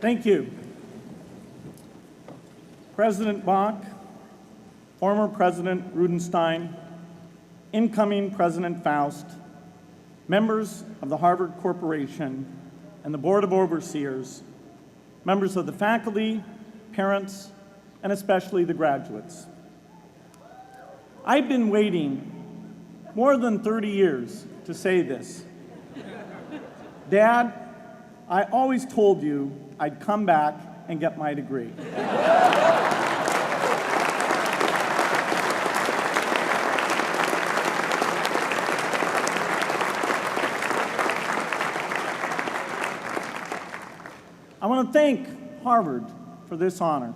Thank you. President Bach, former President Rudenstein, incoming President Faust, members of the Harvard Corporation and the Board of Overseers, members of the faculty, parents, and especially the graduates. I've been waiting more than 30 years to say this. Dad, I always told you I'd come back and get my degree. I want to thank Harvard for this honor.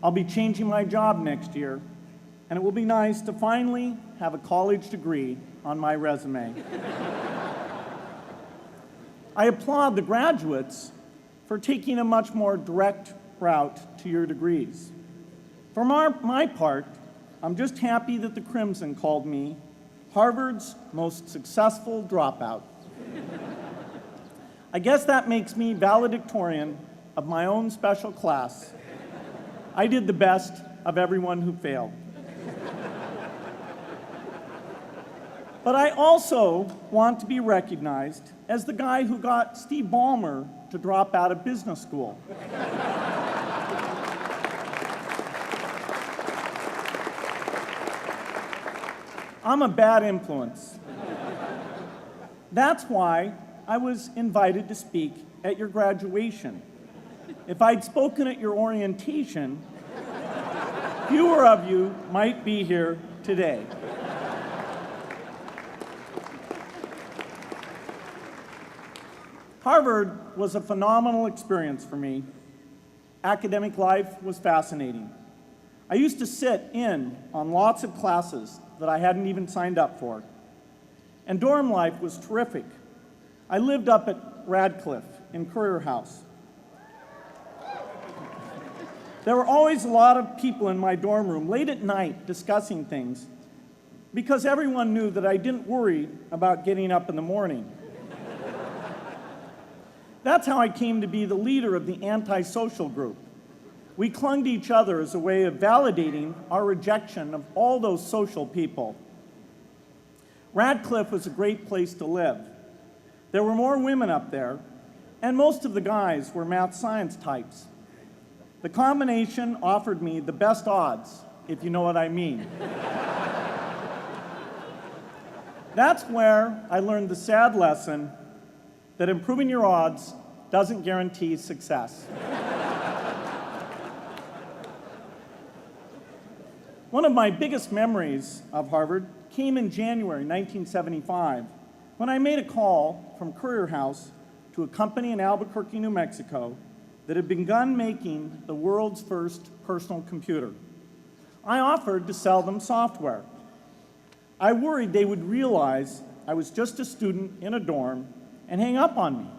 I'll be changing my job next year, and it will be nice to finally have a college degree on my resume. I applaud the graduates for taking a much more direct route to your degrees. For my part, I'm just happy that the Crimson called me Harvard's most successful dropout. I guess that makes me valedictorian of my own special class. I did the best of everyone who failed. But I also want to be recognized as the guy who got Steve Ballmer to drop out of business school. I'm a bad influence. That's why I was invited to speak at your graduation. If I'd spoken at your orientation, fewer of you might be here today. Harvard was a phenomenal experience for me. Academic life was fascinating. I used to sit in on lots of classes that I hadn't even signed up for. And dorm life was terrific. I lived up at Radcliffe in Currier House. There were always a lot of people in my dorm room late at night discussing things because everyone knew that I didn't worry about getting up in the morning. That's how I came to be the leader of the antisocial group. We clung to each other as a way of validating our rejection of all those social people. Radcliffe was a great place to live. There were more women up there, and most of the guys were math science types. The combination offered me the best odds, if you know what I mean. That's where I learned the sad lesson that improving your odds doesn't guarantee success. One of my biggest memories of Harvard came in January 1975, when I made a call from Currier House to a company in Albuquerque, New Mexico, that had begun making the world's first personal computer. I offered to sell them software. I worried they would realize I was just a student in a dorm and hang up on me.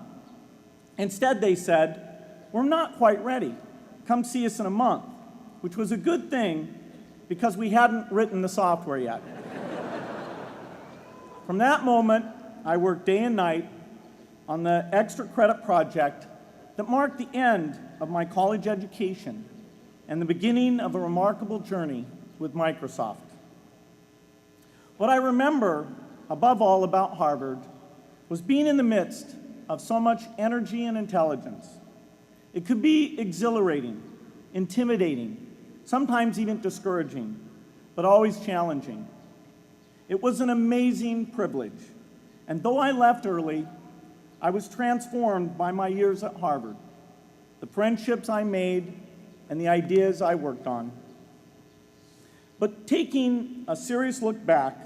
Instead, they said, "We're not quite ready. Come see us in a month," which was a good thing because we hadn't written the software yet. From that moment, I worked day and night on the extra credit project that marked the end of my college education and the beginning of a remarkable journey with Microsoft. What I remember above all about Harvard was being in the midst of so much energy and intelligence. It could be exhilarating, intimidating, sometimes even discouraging, but always challenging. It was an amazing privilege, and though I left early, I was transformed by my years at Harvard, the friendships I made, and the ideas I worked on. But taking a serious look back,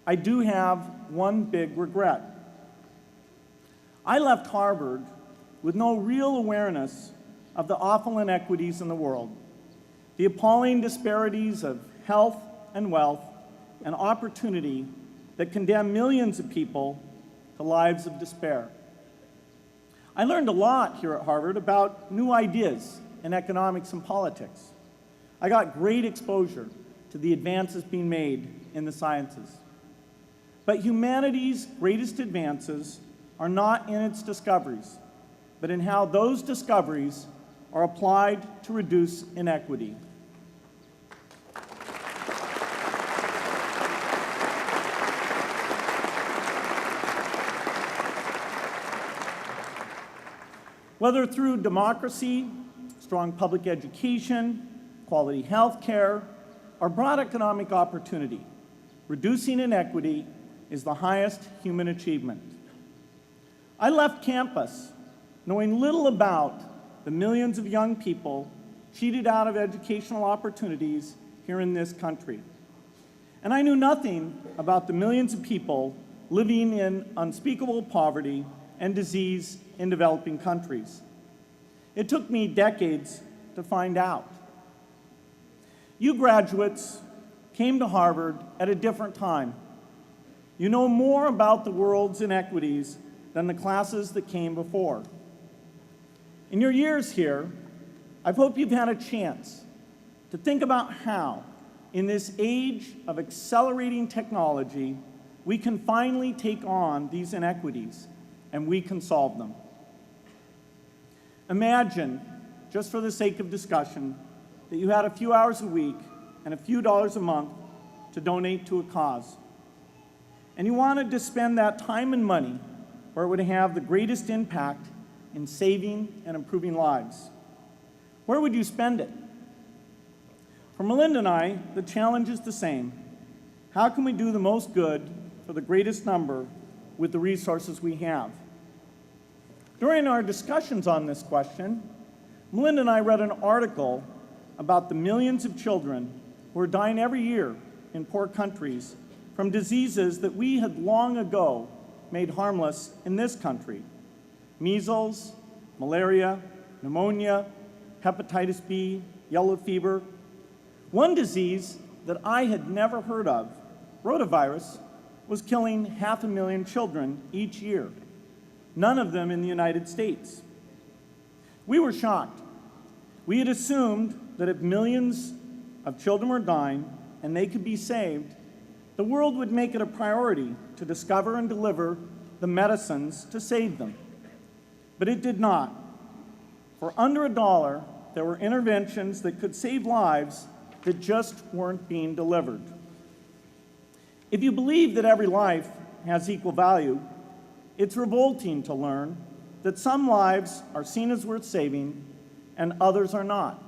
I do have one big regret. I left Harvard with no real awareness of the awful inequities in the world, the appalling disparities of health and wealth and opportunity that condemn millions of people to lives of despair. I learned a lot here at Harvard about new ideas in economics and politics. I got great exposure to the advances being made in the sciences. But humanity's greatest advances are not in its discoveries, but in how those discoveries are applied to reduce inequity. Whether through democracy, strong public education, quality health care, or broad economic opportunity, reducing inequity is the highest human achievement. I left campus knowing little about the millions of young people cheated out of educational opportunities here in this country. And I knew nothing about the millions of people living in unspeakable poverty and disease in developing countries. It took me decades to find out. You graduates came to Harvard at a different time. You know more about the world's inequities than the classes that came before. In your years here, I hope you've had a chance to think about how, in this age of accelerating technology, we can finally take on these inequities and we can solve them. Imagine, just for the sake of discussion, that you had a few hours a week and a few dollars a month to donate to a cause. And you wanted to spend that time and money where it would have the greatest impact in saving and improving lives. Where would you spend it? For Melinda and I, the challenge is the same. How can we do the most good for the greatest number with the resources we have? During our discussions on this question, Melinda and I read an article about the millions of children who are dying every year in poor countries from diseases that we had long ago made harmless in this country: measles, malaria, pneumonia, hepatitis B, yellow fever. One disease that I had never heard of, rotavirus, was killing 500,000 children each year, none of them in the United States. We were shocked. We had assumed that if millions of children were dying and they could be saved, the world would make it a priority to discover and deliver the medicines to save them. But it did not. For under $1, there were interventions that could save lives that just weren't being delivered. If you believe that every life has equal value, it's revolting to learn that some lives are seen as worth saving and others are not.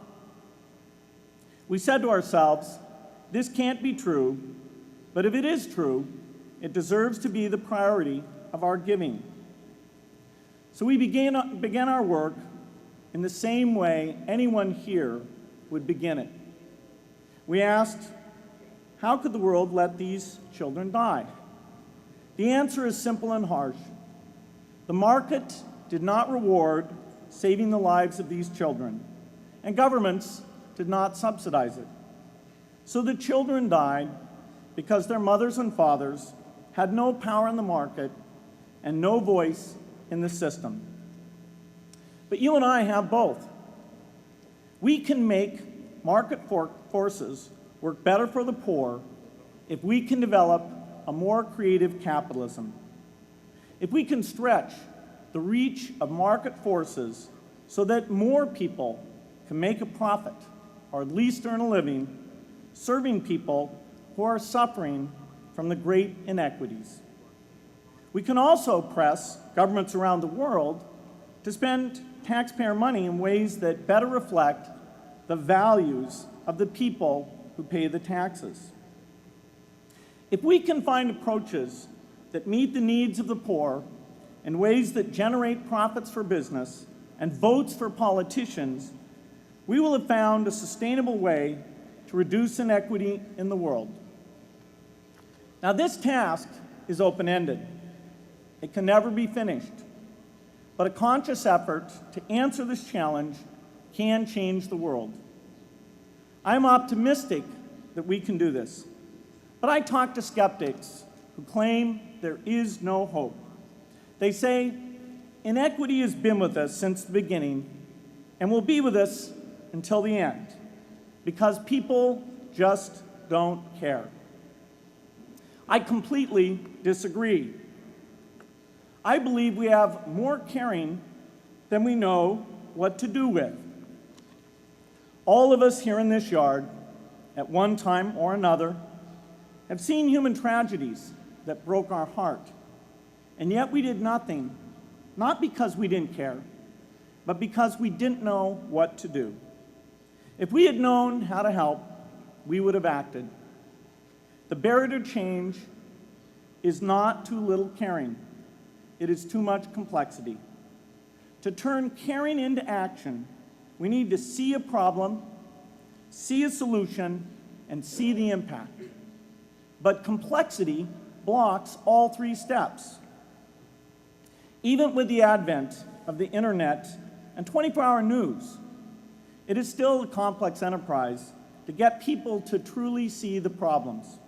We said to ourselves, this can't be true, but if it is true, it deserves to be the priority of our giving. So we began our work in the same way anyone here would begin it. We asked, how could the world let these children die? The answer is simple and harsh. The market did not reward saving the lives of these children, and governments did not subsidize it. So the children died because their mothers and fathers had no power in the market and no voice in the system. But you and I have both. We can make market forces work better for the poor if we can develop a more creative capitalism. If we can stretch the reach of market forces so that more people can make a profit, or at least earn a living, serving people who are suffering from the great inequities. We can also press governments around the world to spend taxpayer money in ways that better reflect the values of the people who pay the taxes. If we can find approaches that meet the needs of the poor in ways that generate profits for business and votes for politicians, we will have found a sustainable way to reduce inequity in the world. Now, this task is open-ended. It can never be finished. But a conscious effort to answer this challenge can change the world. I'm optimistic that we can do this. But I talk to skeptics who claim there is no hope. They say, inequity has been with us since the beginning and will be with us until the end, because people just don't care. I completely disagree. I believe we have more caring than we know what to do with. All of us here in this yard, at one time or another, have seen human tragedies that broke our heart, and yet we did nothing, not because we didn't care, but because we didn't know what to do. If we had known how to help, we would have acted. The barrier to change is not too little caring. It is too much complexity. To turn caring into action, we need to see a problem, see a solution, and see the impact. But complexity blocks all three steps. Even with the advent of the internet and 24-hour news, it is still a complex enterprise to get people to truly see the problems.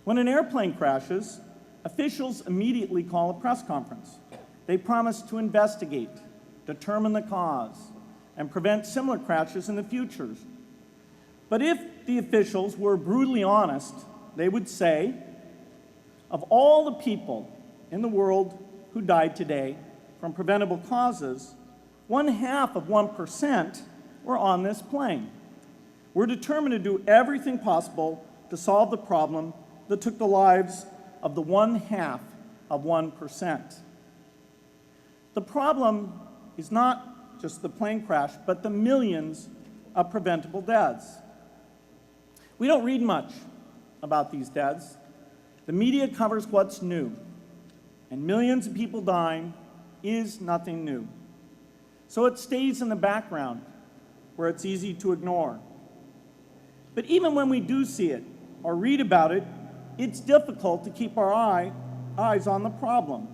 When an airplane crashes, officials immediately call a press conference. They promise to investigate, determine the cause, and prevent similar crashes in the future. But if the officials were brutally honest, they would say, of all the people in the world who died today from preventable causes, 0.5% were on this plane. We're determined to do everything possible to solve the problem that took the lives of the 0.5%. The problem is not just the plane crash, but the millions of preventable deaths. We don't read much about these deaths. The media covers what's new, and millions of people dying is nothing new. So it stays in the background where it's easy to ignore. But even when we do see it or read about it, it's difficult to keep our eyes on the problem.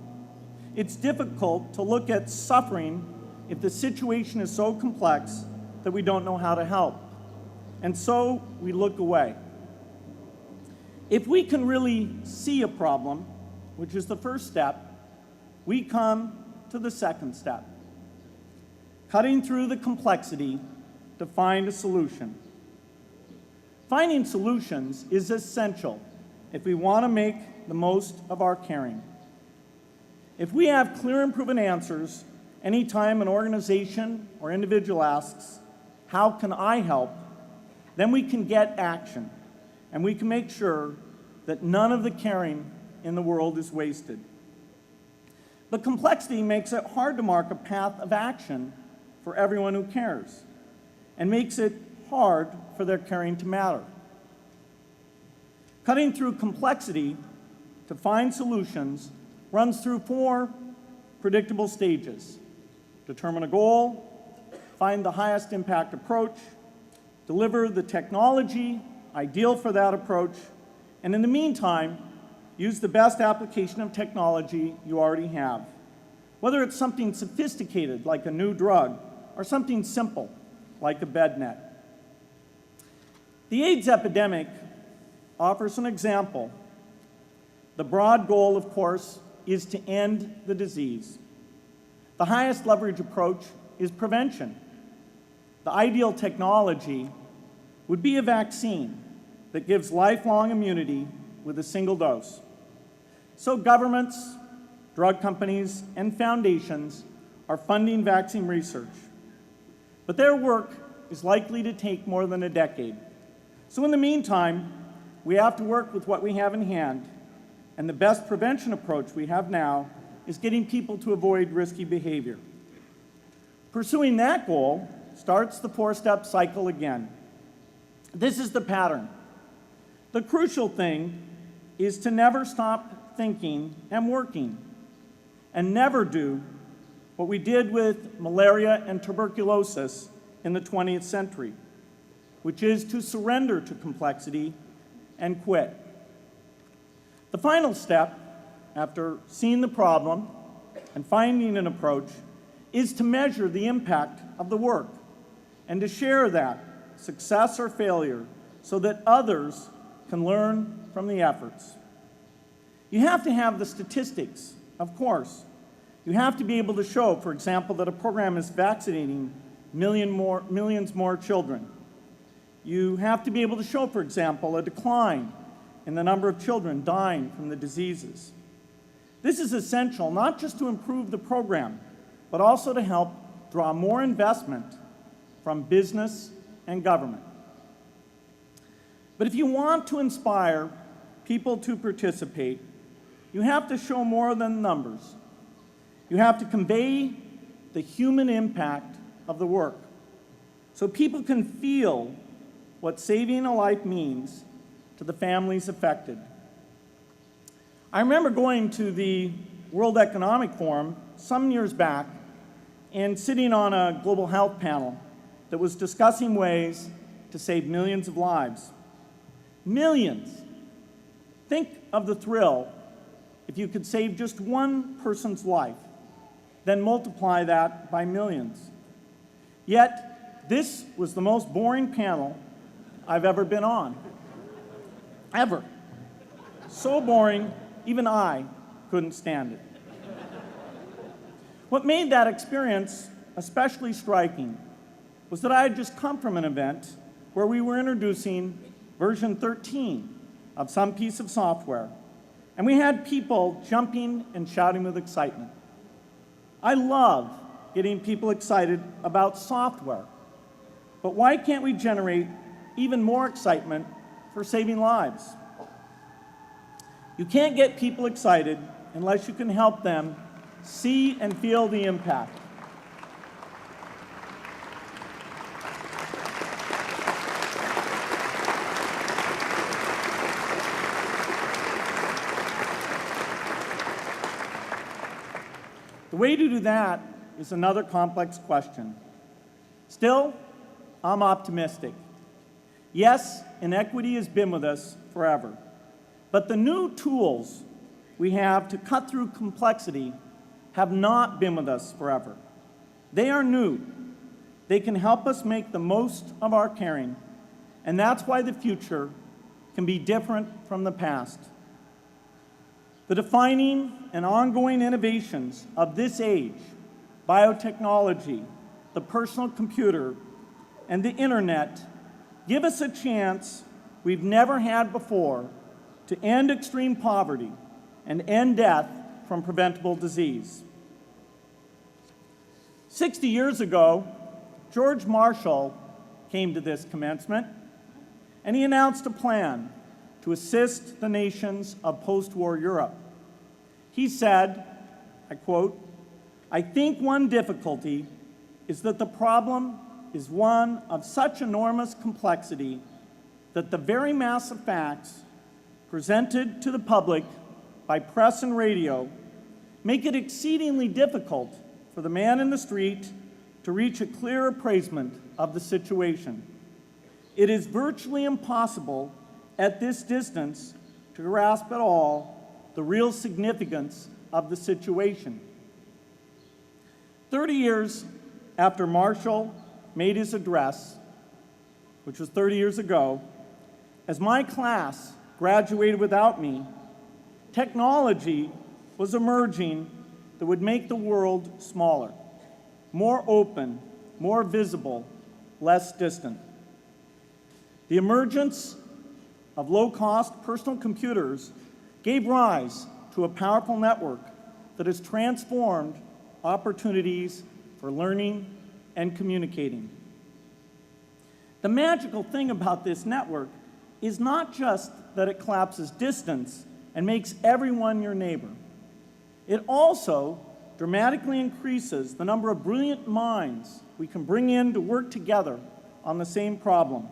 It's difficult to look at suffering if the situation is so complex that we don't know how to help. And so we look away. If we can really see a problem, which is the first step, we come to the second step, cutting through the complexity to find a solution. Finding solutions is essential if we want to make the most of our caring. If we have clear and proven answers anytime an organization or individual asks, "How can I help?" then we can get action, and we can make sure that none of the caring in the world is wasted. But complexity makes it hard to mark a path of action for everyone who cares, and makes it hard for their caring to matter. Cutting through complexity to find solutions runs through 4 predictable stages: determine a goal, find the highest impact approach, deliver the technology ideal for that approach, and in the meantime, use the best application of technology you already have, whether it's something sophisticated like a new drug or something simple like a bed net. The AIDS epidemic offers an example. The broad goal, of course, is to end the disease. The highest leverage approach is prevention. The ideal technology would be a vaccine that gives lifelong immunity with a single dose. So governments, drug companies, and foundations are funding vaccine research. But their work is likely to take more than a decade. So in the meantime, we have to work with what we have in hand, and the best prevention approach we have now is getting people to avoid risky behavior. Pursuing that goal starts the 4-step cycle again. This is the pattern. The crucial thing is to never stop thinking and working, and never do what we did with malaria and tuberculosis in the 20th century, which is to surrender to complexity and quit. The final step, after seeing the problem and finding an approach, is to measure the impact of the work and to share that, success or failure, so that others can learn from the efforts. You have to have the statistics, of course. You have to be able to show, for example, that a program is vaccinating millions more children. You have to be able to show, for example, a decline in the number of children dying from the diseases. This is essential not just to improve the program, but also to help draw more investment from business and government. But if you want to inspire people to participate, you have to show more than numbers. You have to convey the human impact of the work so people can feel what saving a life means to the families affected. I remember going to the World Economic Forum some years back and sitting on a global health panel that was discussing ways to save millions of lives. Millions. Think of the thrill if you could save just one person's life, then multiply that by millions. Yet, this was the most boring panel I've ever been on. Ever. So boring, even I couldn't stand it. What made that experience especially striking was that I had just come from an event where we were introducing version 13 of some piece of software, and we had people jumping and shouting with excitement. I love getting people excited about software, but why can't we generate even more excitement for saving lives? You can't get people excited unless you can help them see and feel the impact. The way to do that is another complex question. Still, I'm optimistic. Yes, inequity has been with us forever, but the new tools we have to cut through complexity have not been with us forever. They are new. They can help us make the most of our caring, and that's why the future can be different from the past. The defining and ongoing innovations of this age, biotechnology, the personal computer, and the internet, give us a chance we've never had before to end extreme poverty and end death from preventable disease. 60 years ago, George Marshall came to this commencement, and he announced a plan to assist the nations of post-war Europe. He said, I quote, "I think one difficulty is that the problem is one of such enormous complexity that the very mass of facts presented to the public by press and radio make it exceedingly difficult for the man in the street to reach a clear appraisement of the situation. It is virtually impossible at this distance to grasp at all the real significance of the situation." 30 years after Marshall made his address, which was 30 years ago, as my class graduated without me, technology was emerging that would make the world smaller, more open, more visible, less distant. The emergence of low-cost personal computers gave rise to a powerful network that has transformed opportunities for learning and communicating. The magical thing about this network is not just that it collapses distance and makes everyone your neighbor. It also dramatically increases the number of brilliant minds we can bring in to work together on the same problem.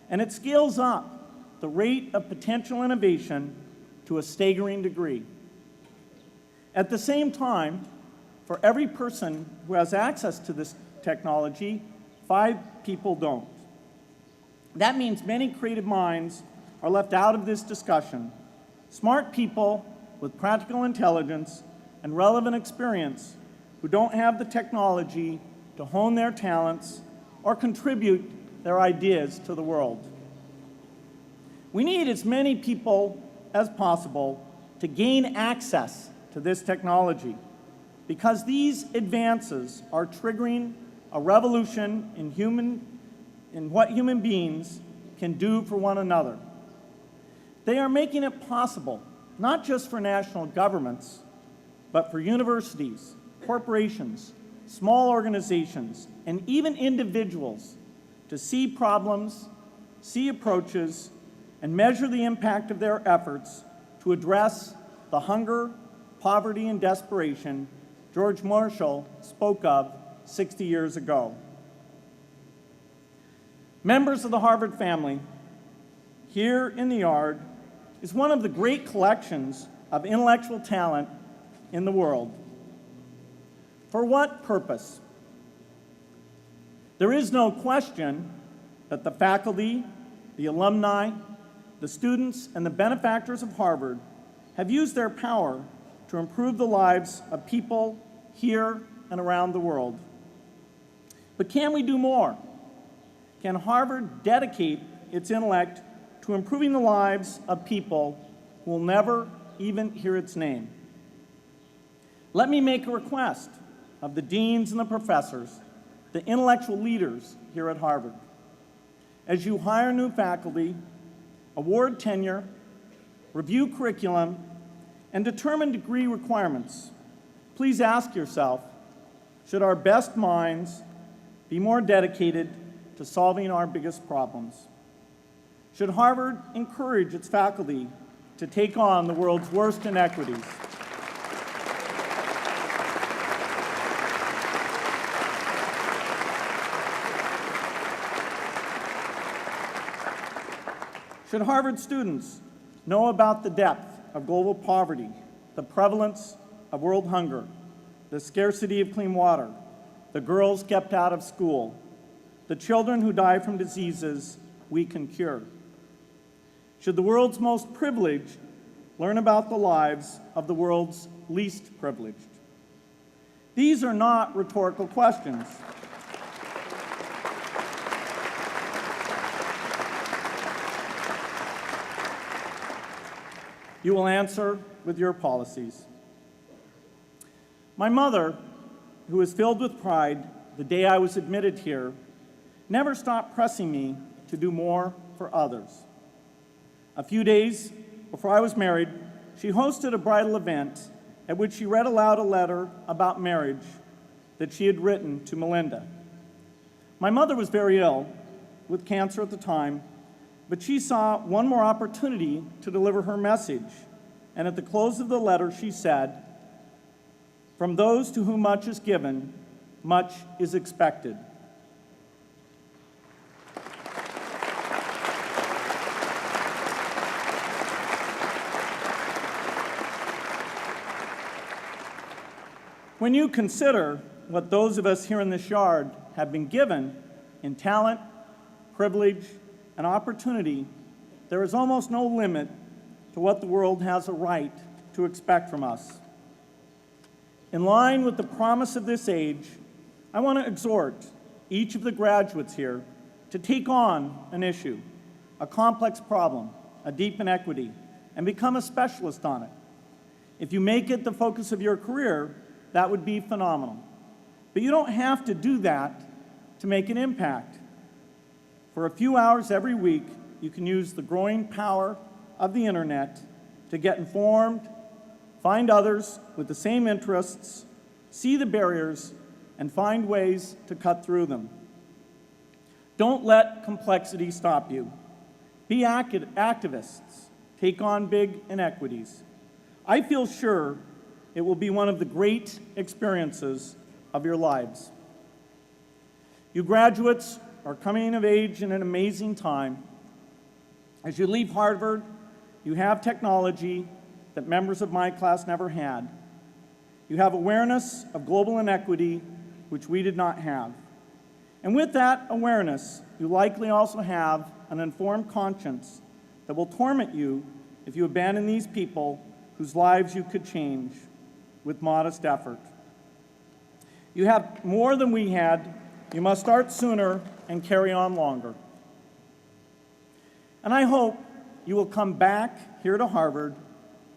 And it scales up the rate of potential innovation to a staggering degree. At the same time, for every person who has access to this technology, 5 people don't. That means many creative minds are left out of this discussion. Smart people with practical intelligence and relevant experience who don't have the technology to hone their talents or contribute their ideas to the world. We need as many people as possible to gain access to this technology because these advances are triggering a revolution in what human beings can do for one another. They are making it possible, not just for national governments, but for universities, corporations, small organizations, and even individuals to see problems, see approaches, and measure the impact of their efforts to address the hunger, poverty, and desperation George Marshall spoke of 60 years ago. Members of the Harvard family, here in the yard is one of the great collections of intellectual talent in the world. For what purpose? There is no question that the faculty, the alumni, the students, and the benefactors of Harvard have used their power to improve the lives of people here and around the world. But can we do more? Can Harvard dedicate its intellect to improving the lives of people who will never even hear its name? Let me make a request of the deans and the professors, the intellectual leaders here at Harvard. As you hire new faculty, award tenure, review curriculum, and determine degree requirements, please ask yourself, should our best minds be more dedicated to solving our biggest problems? Should Harvard encourage its faculty to take on the world's worst inequities? Should Harvard students know about the depth of global poverty, the prevalence of world hunger, the scarcity of clean water, the girls kept out of school, the children who die from diseases we can cure? Should the world's most privileged learn about the lives of the world's least privileged? These are not rhetorical questions. You will answer with your policies. My mother, who was filled with pride the day I was admitted here, never stopped pressing me to do more for others. A few days before I was married, she hosted a bridal event at which she read aloud a letter about marriage that she had written to Melinda. My mother was very ill, with cancer at the time, but she saw one more opportunity to deliver her message, and at the close of the letter she said, "From those to whom much is given, much is expected." When you consider what those of us here in this yard have been given in talent, privilege, and opportunity, there is almost no limit to what the world has a right to expect from us. In line with the promise of this age, I want to exhort each of the graduates here to take on an issue, a complex problem, a deep inequity, and become a specialist on it. If you make it the focus of your career, that would be phenomenal. But you don't have to do that to make an impact. For a few hours every week, you can use the growing power of the internet to get informed, find others with the same interests, see the barriers, and find ways to cut through them. Don't let complexity stop you. Be activists. Take on big inequities. I feel sure it will be one of the great experiences of your lives. You graduates are coming of age in an amazing time. As you leave Harvard, you have technology that members of my class never had. You have awareness of global inequity, which we did not have. And with that awareness, you likely also have an informed conscience that will torment you if you abandon these people whose lives you could change with modest effort. You have more than we had. You must start sooner and carry on longer. And I hope you will come back here to Harvard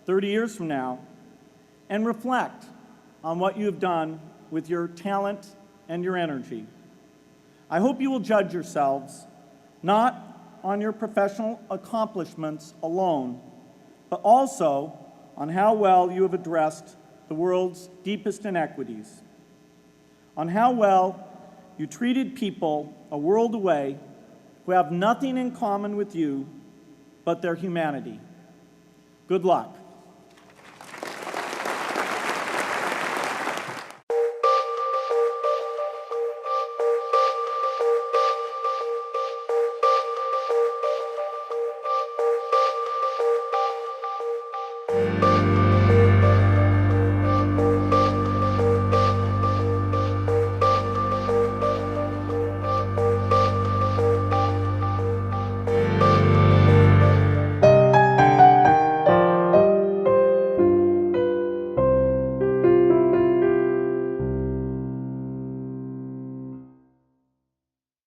30 years from now and reflect on what you have done with your talent and your energy. I hope you will judge yourselves not on your professional accomplishments alone, but also on how well you have addressed the world's deepest inequities. on how well you treated people a world away who have nothing in common with you but their humanity. Good luck.